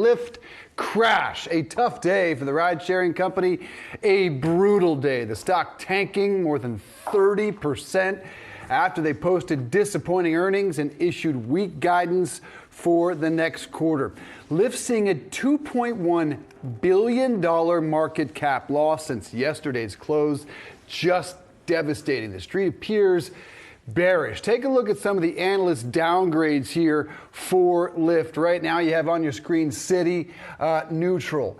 Lyft crash. A tough day for the ride-sharing company, a brutal day. The stock tanking more than 30% after they posted disappointing earnings and issued weak guidance for the next quarter. Lyft seeing a $2.1 billion market cap loss since yesterday's close. Just devastating. The street appears bearish. Take a look at some of the analyst downgrades here for Lyft. Right now you have on your screen Citi, neutral.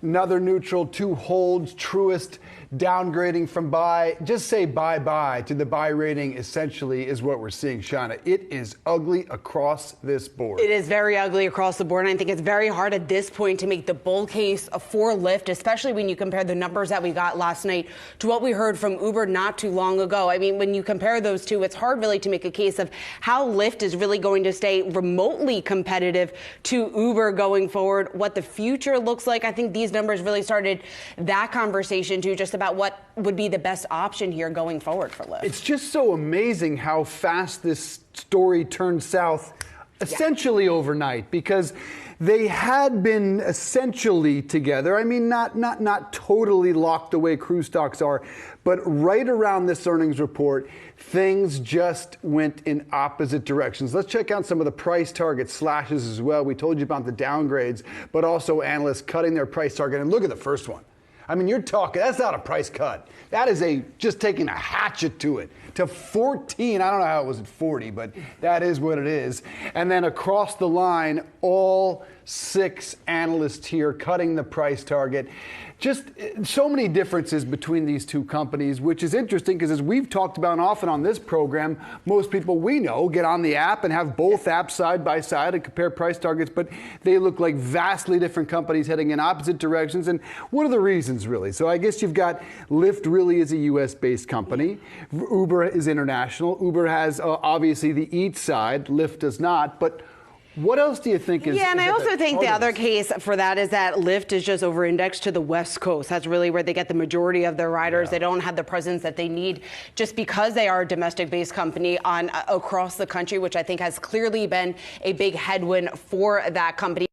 Another neutral, two holds, Truist downgrading from buy. Just say bye-bye to the buy rating, essentially, is what we're seeing, Seana. It is ugly across this board. It is very ugly across the board, and I think it's very hard at this point to make the bull case for Lyft, especially when you compare the numbers that we got last night to what we heard from Uber not too long ago. I mean, when you compare those two, it's hard really to make a case of how Lyft is really going to stay remotely competitive to Uber going forward, what the future looks like. I think these numbers really started that conversation too, just about what would be the best option here going forward for Lyft. It's just so amazing how fast this story turned south essentially overnight, because they had been essentially together. I mean, not totally locked away cruise stocks are, but right around this earnings report, things just went in opposite directions. Let's check out some of the price target slashes as well. We told you about the downgrades, but also analysts cutting their price target. And look at the first one. I mean, you're talking, that's not a price cut. That is just taking a hatchet to it. To 14, I don't know how it was at 40, but that is what it is. And then across the line, all 6 analysts here cutting the price target. Just so many differences between these two companies, which is interesting because, as we've talked about often on this program, most people we know get on the app and have both apps side by side and compare price targets, but they look like vastly different companies heading in opposite directions. And what are the reasons, really? So I guess you've got Lyft really is a U.S.-based company. Uber is international. Uber has obviously the Eats side. Lyft does not. But what else do you think is? Yeah, and I also think the other case for that is that Lyft is just over-indexed to the West Coast. That's really where they get the majority of their riders. Yeah. They don't have the presence that they need just because they are a domestic-based company across the country, which I think has clearly been a big headwind for that company.